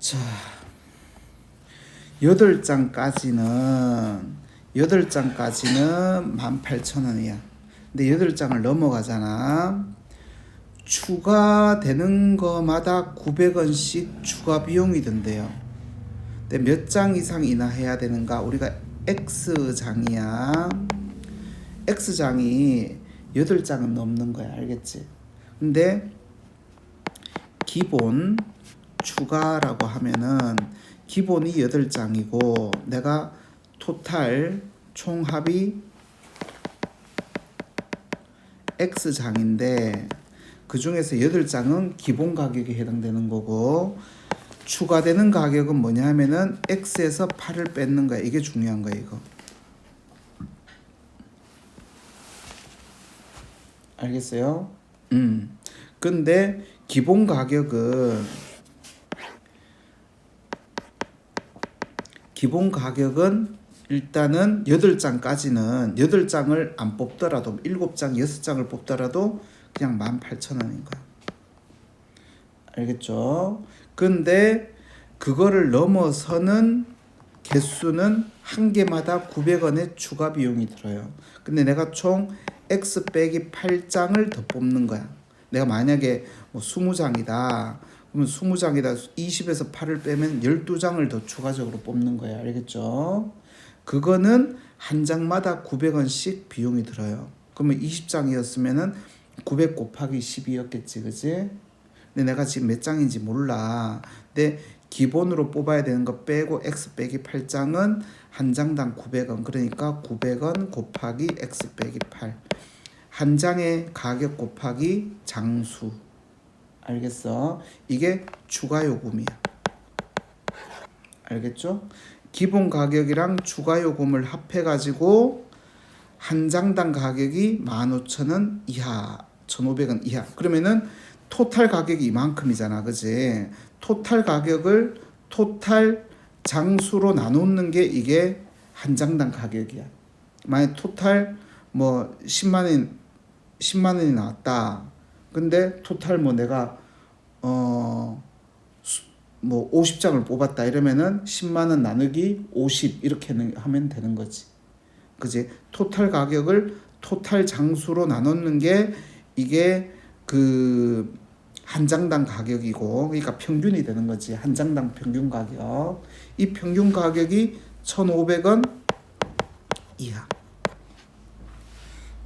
자, 8장까지는 18,000원이야. 근데 8장을 넘어가잖아. 추가되는 거마다 900원씩 추가 비용이 든대요. 근데 몇 장 이상 인하해야 되는가? 우리가 X장이야. X장이 8장은 넘는 거야. 알겠지? 근데 기본 추가라고 하면은 기본이 8장이고 내가 토탈 총합이 X장인데 그 중에서 8장은 기본 가격에 해당되는 거고 추가되는 가격은 뭐냐 하면은 X에서 8을 뺏는 거야. 이게 중요한 거야 이거. 알겠어요? 근데 기본 가격은 일단은 8장까지는 8장을 안 뽑더라도 7장, 6장을 뽑더라도 그냥 18,000원인 거야. 알겠죠? 근데 그거를 넘어서는 개수는 한 개마다 900원의 추가 비용이 들어요. 근데 내가 총 X 빼기 8장을 더 뽑는 거야. 내가 만약에 뭐 20장이다. 그러면 20장이다 20에서 8을 빼면 12장을 더 추가적으로 뽑는 거야. 알겠죠? 그거는 한 장마다 900원씩 비용이 들어요. 그러면 20장이었으면은 900 곱하기 12였겠지. 그치? 근데 내가 지금 몇 장인지 몰라. 근데 기본으로 뽑아야 되는 거 빼고 X 빼기 8장은 한 장당 900원. 그러니까 900원 곱하기 X 빼기 8. 한 장의 가격 곱하기 장수. 알겠어? 이게 추가 요금이야. 알겠죠? 기본 가격이랑 추가 요금을 합해가지고 한 장당 가격이 15,000원 이하, 1,500원 이하. 그러면은 토탈 가격이 이만큼이잖아. 그지? 토탈 가격을 토탈 장수로 나누는 게 이게 한 장당 가격이야. 만약 토탈 뭐 10만 원이 나왔다. 근데 토탈 뭐 내가 뭐 50장을 뽑았다 이러면은 10만 원 나누기 50 이렇게 하면 되는 거지. 그지? 토탈 가격을 토탈 장수로 나누는 게 이게 그 한 장당 가격이고 그러니까 평균이 되는 거지. 한 장당 평균 가격. 이 평균 가격이 1,500원 이하.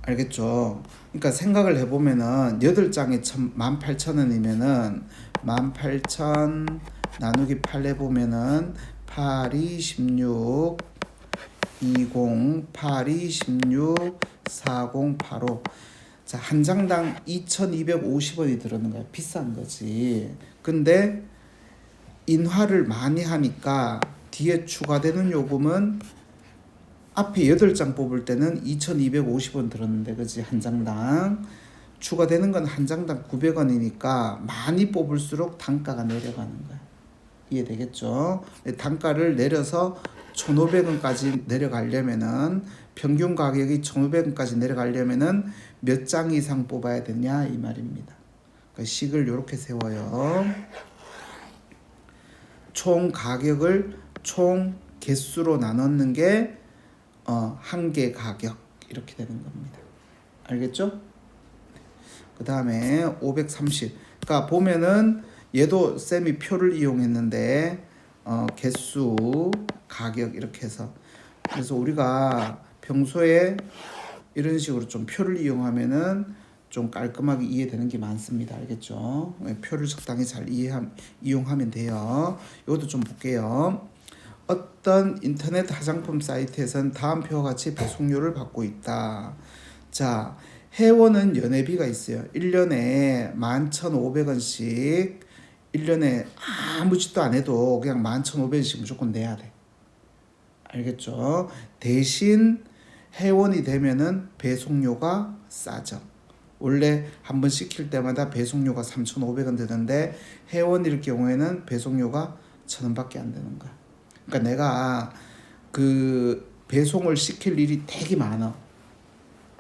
알겠죠? 그러니까 생각을 해보면은 8장에 18,000원이면은 18,000 나누기 8 해보면은 8이 16 20 8이 16 40 85. 자, 한 장당 2,250원이 들어오는 거야. 비싼 거지. 근데 인하를 많이 하니까 뒤에 추가되는 요금은 앞에 8장 뽑을 때는 2,250원 들었는데 그치? 한 장당 추가되는 건 한 장당 900원이니까 많이 뽑을수록 단가가 내려가는 거야. 이해되겠죠? 단가를 내려서 1,500원까지 내려가려면은 평균 가격이 1,500원까지 내려가려면은 몇 장 이상 뽑아야 되냐 이 말입니다. 그러니까 식을 이렇게 세워요. 총 가격을 총 개수로 나누는 게 한 개 가격 이렇게 되는 겁니다. 알겠죠? 그 다음에 530. 그러니까 보면은 얘도 쌤이 표를 이용했는데 개수 가격 이렇게 해서 그래서 우리가 평소에 이런 식으로 좀 표를 이용하면은 좀 깔끔하게 이해되는 게 많습니다. 알겠죠? 표를 적당히 잘 이용하면 돼요. 이것도 좀 볼게요. 어떤 인터넷 화장품 사이트에서는 다음 표와 같이 배송료를 받고 있다. 자, 회원은 연회비가 있어요. 1년에 11,500원씩 1년에 아무 짓도 안 해도 그냥 11,500원씩 무조건 내야 돼. 알겠죠? 대신 회원이 되면은 배송료가 싸죠. 원래 한 번 시킬 때마다 배송료가 3,500원 드는데 회원일 경우에는 배송료가 1,000원밖에 안 되는 거야. 그러니까 내가 그 배송을 시킬 일이 되게 많아.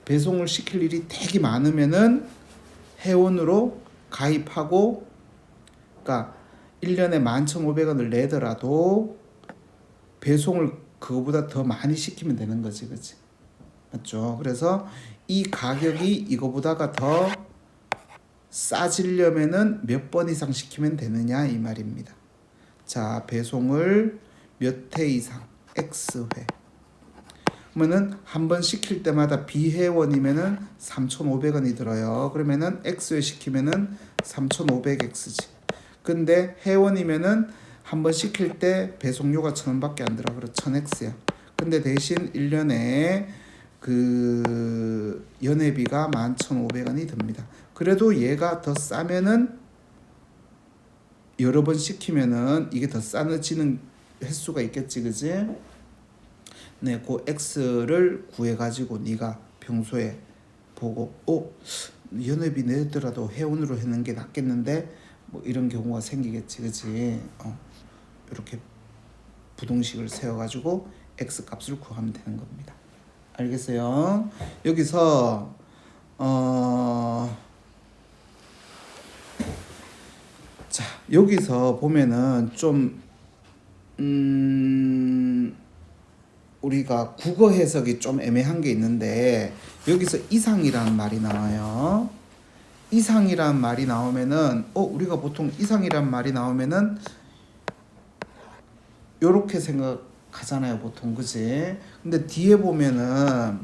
배송을 시킬 일이 되게 많으면은 회원으로 가입하고, 그러니까 1년에 11,500원을 내더라도 배송을 그거보다 더 많이 시키면 되는 거지, 그치? 맞죠? 그래서 이 가격이 이거보다가 더 싸지려면은 몇 번 이상 시키면 되느냐 이 말입니다. 자, 배송을 몇 회 이상, X회. 그러면은 한 번 시킬 때마다 비회원이면은 3,500원이 들어요. 그러면은 X회 시키면은 3,500X지. 근데 회원이면은 한 번 시킬 때 배송료가 1,000원밖에 안 들어. 그래서 1,000X야. 근데 대신 1년에 그 연회비가 11,500원이 듭니다. 그래도 얘가 더 싸면은 여러 번 시키면은 이게 더 싸지는 횟수가 있겠지, 그지? 네, 그 X를 구해가지고 네가 평소에 보고, 연회비 내더라도 회원으로 하는 게 낫겠는데, 뭐 이런 경우가 생기겠지, 그지? 이렇게 부동식을 세워가지고 X 값을 구하면 되는 겁니다. 알겠어요? 여기서 자, 여기서 보면은 좀 우리가 국어 해석이 좀 애매한 게 있는데 여기서 이상이라는 말이 나와요. 이상이라는 말이 나오면은 우리가 보통 이상이라는 말이 나오면은 요렇게 생각하잖아요, 보통, 그지? 근데 뒤에 보면은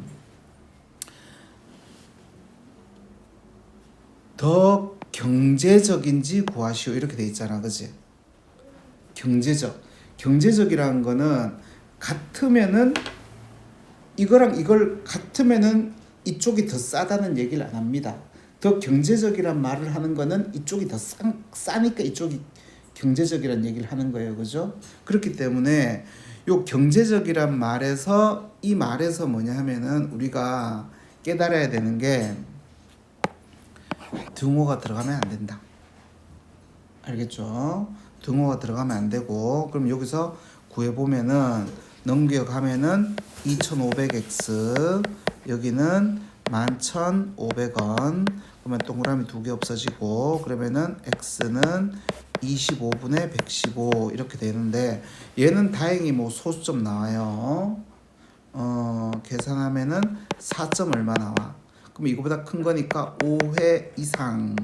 더 경제적인지 구하시오 이렇게 돼 있잖아, 그지? 경제적이라는 거는 같으면은 이거랑 이걸 같으면은 이쪽이 더 싸다는 얘기를 안 합니다. 더 경제적이란 말을 하는 거는 이쪽이 더 싸니까 이쪽이 경제적이란 얘기를 하는 거예요, 그죠? 그렇기 때문에 요 경제적이란 말에서 이 말에서 뭐냐 하면은 우리가 깨달아야 되는 게 등호가 들어가면 안 된다. 알겠죠? 등호가 들어가면 안 되고, 그럼 여기서 구해보면은 넘겨가면은 2,500X, 여기는 11,500원, 그러면 동그라미 2개 없어지고, 그러면은 X는 25분의 115 이렇게 되는데, 얘는 다행히 뭐 소수점 나와요. 계산하면은 4점 얼마 나와. 그럼 이거보다 큰 거니까 5회 이상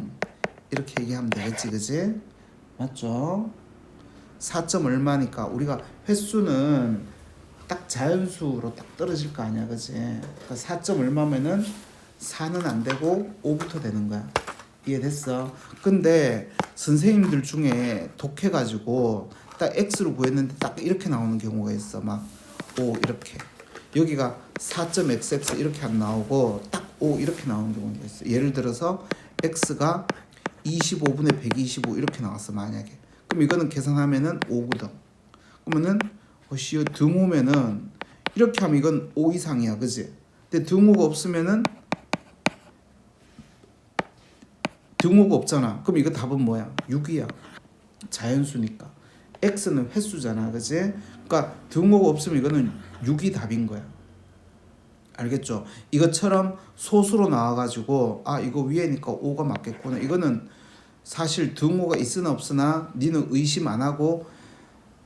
이렇게 얘기하면 되겠지, 그지? 맞죠? 4점 얼마니까 우리가 횟수는 딱 자연수로 딱 떨어질 거 아니야, 그지? 그러니까 4점 얼마면은 4는 안 되고 5부터 되는 거야. 이해됐어? 근데 선생님들 중에 독해가지고 딱 X로 구했는데 딱 이렇게 나오는 경우가 있어. 막 5 이렇게. 여기가 4.xx 이렇게 안 나오고 딱 5 이렇게 나오는 경우가 있어. 예를 들어서 X가 25분의 125 이렇게 나왔어, 만약에. 그럼 이거는 계산하면은 5거든. 그러면은 등호면은 이렇게 하면 이건 5 이상이야, 그지? 근데 등호가 없으면은 등호가 없잖아. 그럼 이거 답은 뭐야? 6이야. 자연수니까. X는 횟수잖아, 그지? 그러니까 등호가 없으면 이거는 6이 답인 거야. 알겠죠? 이것처럼 소수로 나와가지고 이거 위에니까 5가 맞겠구나. 이거는 사실 등호가 있으나 없으나 니는 의심 안 하고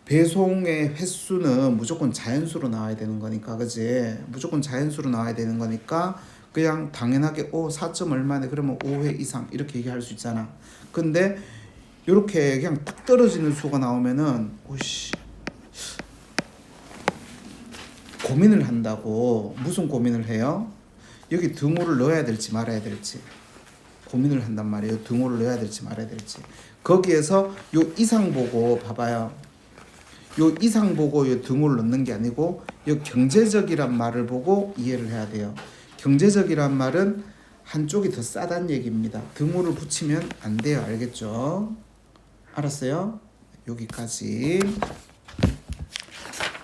배송의 횟수는 무조건 자연수로 나와야 되는 거니까, 그지? 무조건 자연수로 나와야 되는 거니까 그냥 당연하게 4점 얼마네 그러면 5회 이상 이렇게 얘기할 수 있잖아. 근데 이렇게 그냥 딱 떨어지는 수가 나오면은 고민을 한다고. 무슨 고민을 해요? 여기 등호를 넣어야 될지 말아야 될지 고민을 한단 말이에요. 등호를 넣어야 될지 말아야 될지. 거기에서 요 이상 보고 봐봐요. 요 이상 보고 요 등호를 넣는 게 아니고 요 경제적이란 말을 보고 이해를 해야 돼요. 경제적이란 말은 한쪽이 더 싸다는 얘기입니다. 등호를 붙이면 안 돼요. 알겠죠? 알았어요? 여기까지.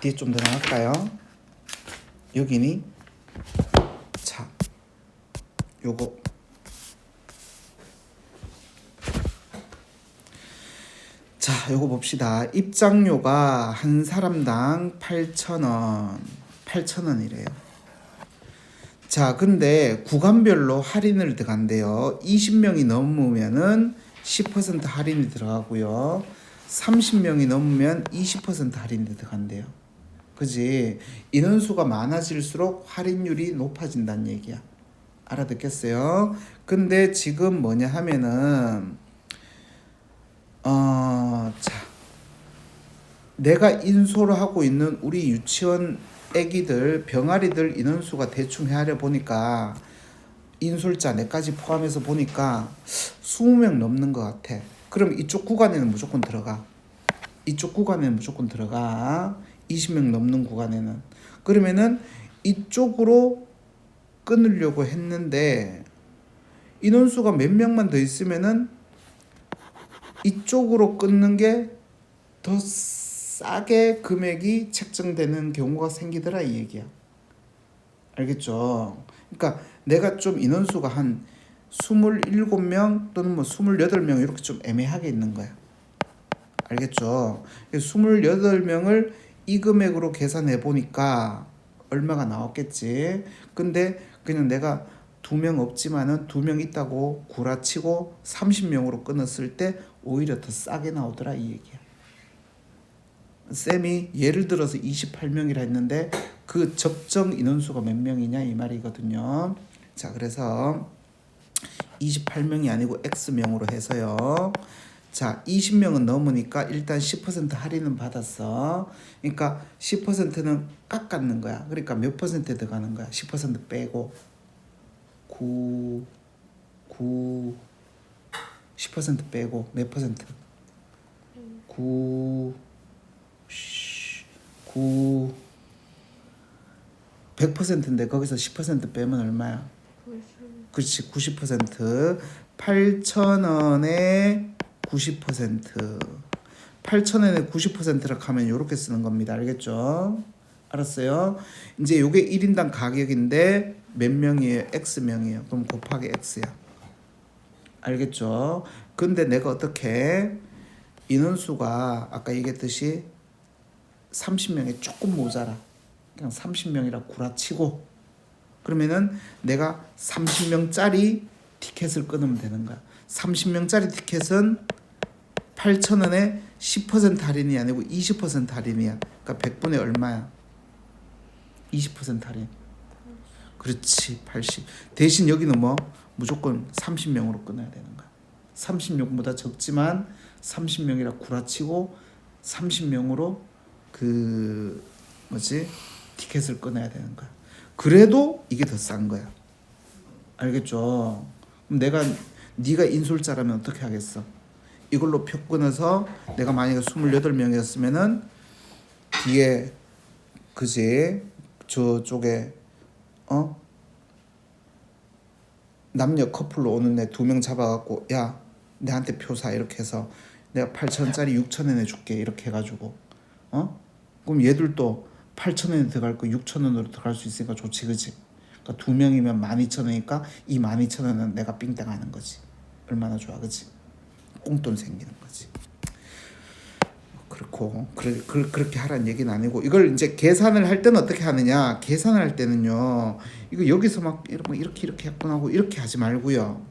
뒤에 좀 더 나갈까요? 여기니? 자, 요거 요거 봅시다. 입장료가 한 사람당 8,000원이래요. 자, 근데 구간별로 할인을 들어간대요. 20명이 넘으면은 10% 할인이 들어가고요. 30명이 넘으면 20% 할인이 들어간대요. 그지? 인원수가 많아질수록 할인율이 높아진다는 얘기야. 알아듣겠어요? 근데 지금 뭐냐 하면은 자, 내가 인솔을 하고 있는 우리 유치원 애기들 병아리들 인원수가 대충 헤아려 보니까 인솔자 내까지 포함해서 보니까 20명 넘는 것 같아. 그럼 이쪽 구간에는 무조건 들어가. 이쪽 구간에는 무조건 들어가. 20명 넘는 구간에는. 그러면은 이쪽으로 끊으려고 했는데 인원수가 몇 명만 더 있으면은 이쪽으로 끊는 게 더 싸게 금액이 책정되는 경우가 생기더라 이 얘기야. 알겠죠? 그러니까 내가 좀 인원수가 한 27명 또는 뭐 28명 이렇게 좀 애매하게 있는 거야. 알겠죠? 28명을 이 금액으로 계산해 보니까 얼마가 나왔겠지. 근데 그냥 내가 2명 없지만은 2명 있다고 구라치고 30명으로 끊었을 때 오히려 더 싸게 나오더라 이 얘기야. 쌤이 예를 들어서 28명이라 했는데 그 적정 인원수가 몇 명이냐 이 말이거든요. 자, 그래서 28명이 아니고 X명으로 해서요. 자, 20명은 넘으니까 일단 10% 할인은 받았어. 그러니까 10%는 깎았는 거야. 그러니까 몇 퍼센트 들어가는 거야? 10% 빼고 10% 빼고 몇 퍼센트? 100%인데 거기서 10% 빼면 얼마야? 그렇지, 90%. 8,000원에 90%. 8,000원에 90%라 하면 이렇게 쓰는 겁니다. 알겠죠? 알았어요? 이제 요게 1인당 가격인데 몇 명이에요? X명이에요. 그럼 곱하기 X야. 알겠죠? 근데 내가 어떻게 인원수가 아까 얘기했듯이 30명이 조금 모자라. 그냥 30명이라 구라치고 그러면은 내가 30명짜리 티켓을 끊으면 되는 거야. 30명짜리 티켓은 8,000원에 10% 할인이 아니고 20% 할인이야. 그러니까 100분의 얼마야? 20% 할인. 그렇지, 80. 대신 여기는 뭐 무조건 30명으로 끊어야 되는 거야. 30명보다 적지만 30명이라 구라치고 30명으로 그 뭐지? 티켓을 끊어야 되는 거야. 그래도 이게 더 싼 거야. 알겠죠? 그럼 네가 인솔자라면 어떻게 하겠어? 이걸로 표 끊어서 내가 만약에 28명이었으면은 뒤에 그지 저쪽에 남녀 커플로 오는 애 2명 잡아갖고 야 내한테 표 사 이렇게 해서 내가 8,000원짜리 6,000원에 줄게 이렇게 해가지고 그럼 얘들도 8,000원에 들어갈 거 6,000원으로 들어갈 수 있으니까 좋지 그지? 그러니까 2명이면 12,000원이니까 이 12,000원은 내가 삥땅하는 거지. 얼마나 좋아 그지? 꽁돈 생기는 거지. 그렇고 그렇게 하라는 얘기는 아니고 이걸 이제 계산을 할 때는 어떻게 하느냐? 계산을 할 때는요. 이거 여기서 막 이렇게 약분하고 이렇게 하지 말고요.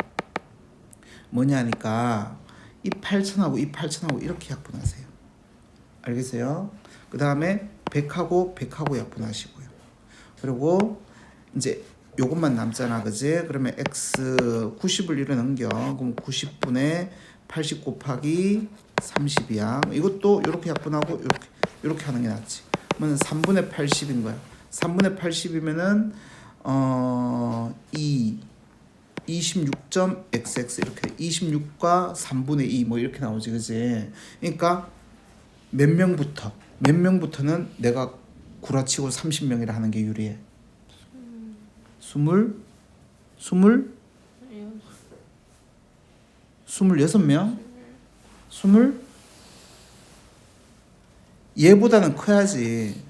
뭐냐니까 이 8,000하고 이 8,000하고 이렇게 약분하세요. 알겠어요? 그 다음에 100하고 약분하시고요. 그리고 이제 요것만 남잖아, 그지? 그러면 x 90을 이래 넘겨. 그럼 90분의 80 곱하기 30이야. 이것도 이렇게 약분하고 이렇게 하는 게 낫지. 그러면 3분의 80인 거야. 3분의 80이면은 26.xx 이렇게 26과 3분의 2 뭐 이렇게 나오지, 그지? 그러니까 몇 명부터는 내가 구라치고 30명이라 하는 게 유리해. 26명? 얘보다는 커야지.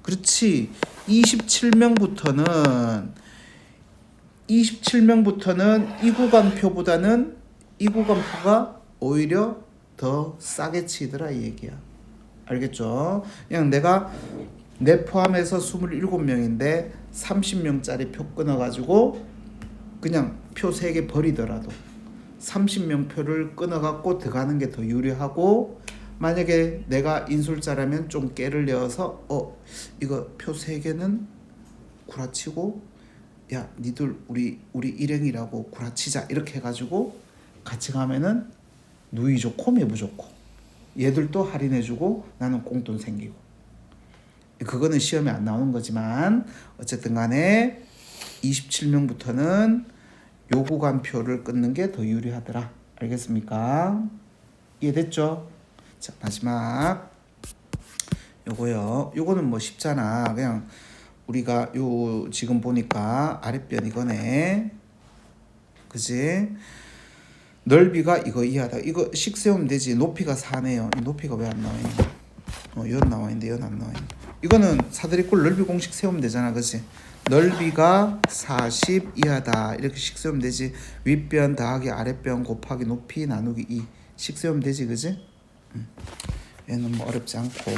그렇지. 27명부터는 이 구간표보다는 이 구간표가 오히려 더 싸게 치더라 이 얘기야. 알겠죠? 그냥 내 포함해서 27명인데 30명짜리 표 끊어가지고 그냥 표 3개 버리더라도 30명표를 끊어갖고 들어가는 게 더 유리하고, 만약에 내가 인솔자라면 좀 깨를 내어서 이거 표 3개는 구라치고, 야 니들 우리 일행이라고 구라치자 이렇게 해가지고 같이 가면은 누이 좋고 매부 좋고, 얘들도 할인해주고 나는 꽁돈 생기고. 그거는 시험에 안 나오는 거지만 어쨌든 간에 27명부터는 요구간표를 끊는 게 더 유리하더라. 알겠습니까? 이해됐죠? 자, 마지막 요거요. 요거는 뭐 쉽잖아. 그냥 우리가 요 지금 보니까 아랫변 이거네. 그지? 넓이가 이거 이하다. 이거 식 세우면 되지. 높이가 4네요. 높이가 왜 안 나와 있냐? 연 나와 있는데 연 안 나와 있네. 이거는 사다리꼴 넓이 공식 세우면 되잖아. 그치? 넓이가 40 이하다. 이렇게 식 세우면 되지. 윗변 더하기 아랫변 곱하기 높이 나누기 2 식 세우면 되지. 그지? 얘는 뭐 어렵지 않고.